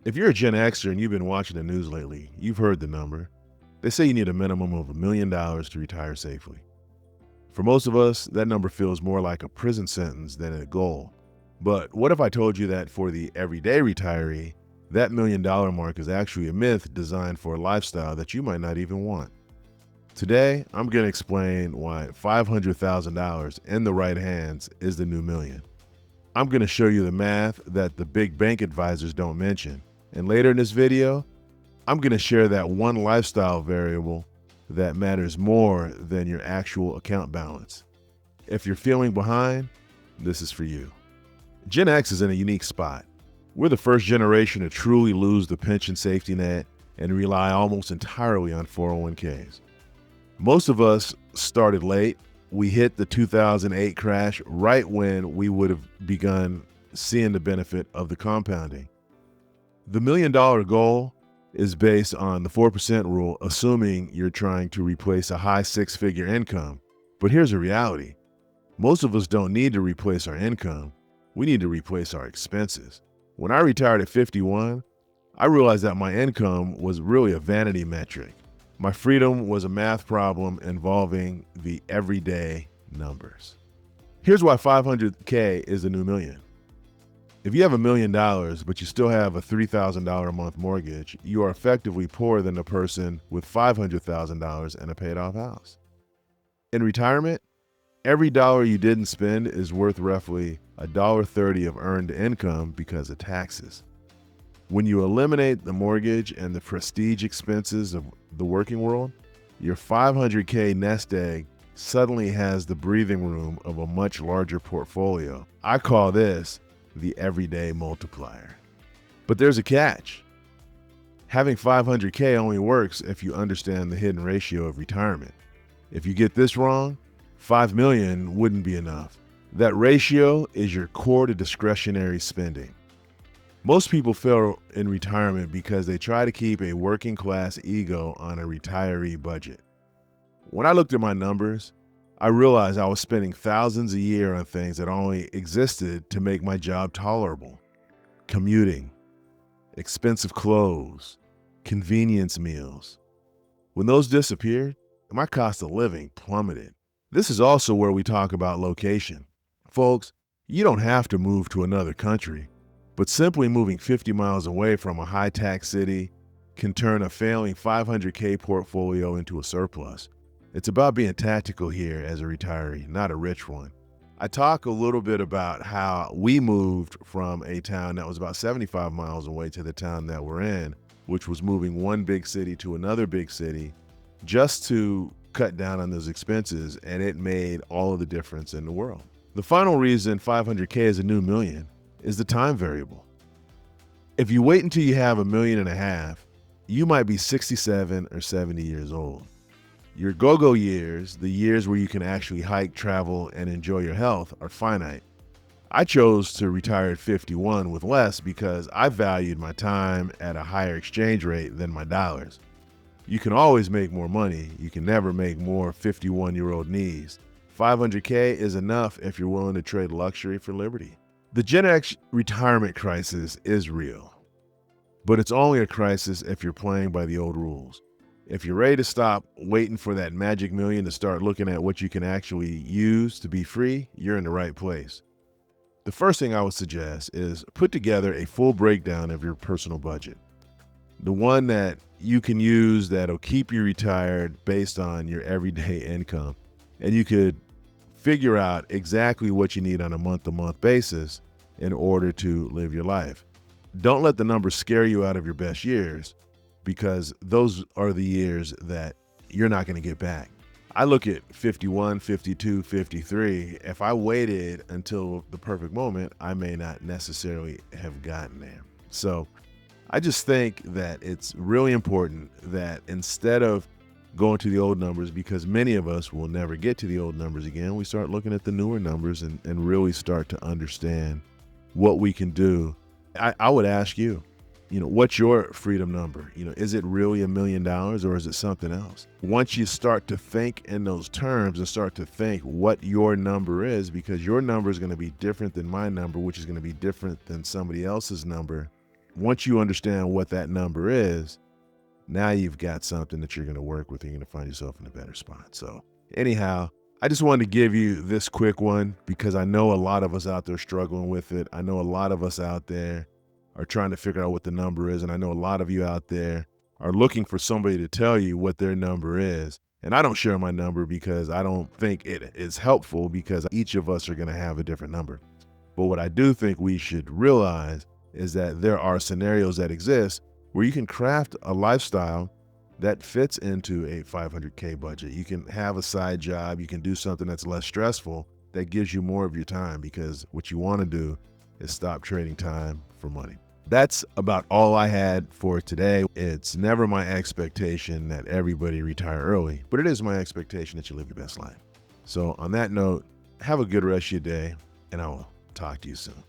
If you're a Gen Xer and you've been watching the news lately, you've heard the number. They say you need a minimum of $1 million to retire safely. For most of us, that number feels more like a prison sentence than a goal. But what if I told you that for the everyday retiree, that $1 million mark is actually a myth designed for a lifestyle that you might not even want? Today, I'm going to explain why $500,000 in the right hands is the new million. I'm going to show you the math that the big bank advisors don't mention. And later in this video, I'm going to share that one lifestyle variable that matters more than your actual account balance. If you're feeling behind, this is for you. Gen X is in a unique spot. We're the first generation to truly lose the pension safety net and rely almost entirely on 401ks. Most of us started late. We hit the 2008 crash right when we would have begun seeing the benefit of the compounding. The $1 million goal is based on the 4% rule, assuming you're trying to replace a high six-figure income. But here's the reality. Most of us don't need to replace our income. We need to replace our expenses. When I retired at 51, I realized that my income was really a vanity metric. My freedom was a math problem involving the everyday numbers. Here's why 500K is the new million. If you have $1 million, but you still have a $3,000 a month mortgage, you are effectively poorer than the person with $500,000 and a paid off house. In retirement, every dollar you didn't spend is worth roughly $1.30 of earned income because of taxes. When you eliminate the mortgage and the prestige expenses of the working world, your 500K nest egg suddenly has the breathing room of a much larger portfolio. I call this the everyday multiplier. But there's a catch. Having 500K only works if you understand the hidden ratio of retirement. If you get this wrong, 5 million wouldn't be enough. That ratio is your core to discretionary spending. Most people fail in retirement because they try to keep a working class ego on a retiree budget. When I looked at my numbers, I realized I was spending thousands a year on things that only existed to make my job tolerable. Commuting, expensive clothes, convenience meals. When those disappeared, my cost of living plummeted. This is also where we talk about location. Folks, you don't have to move to another country, but simply moving 50 miles away from a high-tax city can turn a failing 500K portfolio into a surplus. It's about being tactical here as a retiree, not a rich one. I talk a little bit about how we moved from a town that was about 75 miles away to the town that we're in, which was moving one big city to another big city just to cut down on those expenses, and it made all of the difference in the world. The final reason 500K is a new million is the time variable. If you wait until you have $1.5 million, you might be 67 or 70 years old. Your go-go years, the years where you can actually hike, travel, and enjoy your health, are finite. I chose to retire at 51 with less because I valued my time at a higher exchange rate than my dollars. You can always make more money. You can never make more 51-year-old knees. 500K is enough if you're willing to trade luxury for liberty. The Gen X retirement crisis is real, but it's only a crisis if you're playing by the old rules. If you're ready to stop waiting for that magic million to start looking at what you can actually use to be free, you're in the right place. The first thing I would suggest is put together a full breakdown of your personal budget. The one that you can use that'll keep you retired based on your everyday income. And you could figure out exactly what you need on a month-to-month basis in order to live your life. Don't let the numbers scare you out of your best years, because those are the years that you're not going to get back. I look at 51, 52, 53. If I waited until the perfect moment, I may not necessarily have gotten there. So I just think that it's really important that instead of going to the old numbers, because many of us will never get to the old numbers again, we start looking at the newer numbers and really start to understand what we can do. I would ask you, what's your freedom number? Is it really $1 million or is it something else? Once you start to think in those terms and start to think what your number is, because your number is going to be different than my number, which is going to be different than somebody else's number, Once you understand what that number is, now you've got something that you're going to work with and you're going to find yourself in a better spot. So anyhow, I just wanted to give you this quick one because I know a lot of us out there struggling with it. I know a lot of us out there are trying to figure out what the number is. And I know a lot of you out there are looking for somebody to tell you what their number is. And I don't share my number because I don't think it is helpful, because each of us are going to have a different number. But what I do think we should realize is that there are scenarios that exist where you can craft a lifestyle that fits into a 500K budget. You can have a side job. You can do something that's less stressful that gives you more of your time, because what you want to do is stop trading time for money. That's about all I had for today. It's never my expectation that everybody retire early, but it is my expectation that you live your best life. So on that note, have a good rest of your day, and I will talk to you soon.